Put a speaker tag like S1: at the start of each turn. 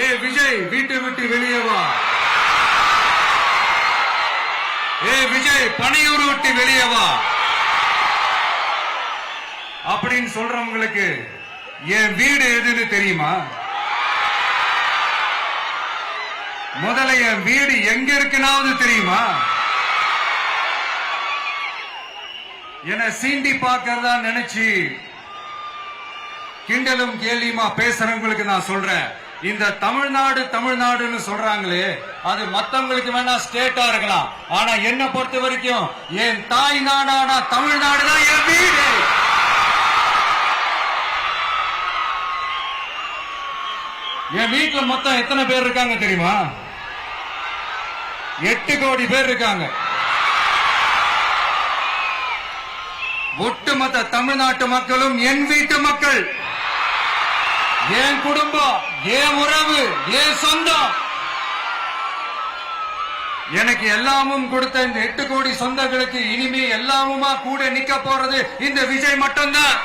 S1: ஏ விஜய் வீட்டை விட்டு வெளியே வா. ஏ விஜய் பனையூர் விட்டு வெளியே வா அப்படின்னு சொல்றவங்களுக்கு என் வீடு எதுன்னு தெரியுமா? முதல்ல என் வீடு எங்க இருக்குனாவது தெரியுமா? என சீண்டி பார்க்கறதா நினைச்சு கிண்டலும் கேலியுமா பேசுறவங்களுக்கு நான் சொல்றேன், இந்த தமிழ்நாடுன்னு சொல்றாங்களே, அது மத்தவங்களுக்கு வேணா ஸ்டேட்டா இருக்கலாம். ஆனா என்ன பொறுத்த வரைக்கும் என் தாய் நாடான தமிழ்நாடு தான் என் வீடு. என் வீட்டுல மொத்தம் எத்தனை பேர் இருக்காங்க தெரியுமா? 8 கோடி பேர் இருக்காங்க. ஒட்டுமொத்த தமிழ்நாட்டு மக்களும் என் வீட்டு மக்கள், என் குடும்பம், என் உறவு, என் சொந்தம். எனக்கு எல்லாமும் கொடுத்த இந்த 8 கோடி சொந்தங்களுக்கு இனிமே எல்லாமுமா கூட நிக்க போறது இந்த விஜய் மட்டும்தான்.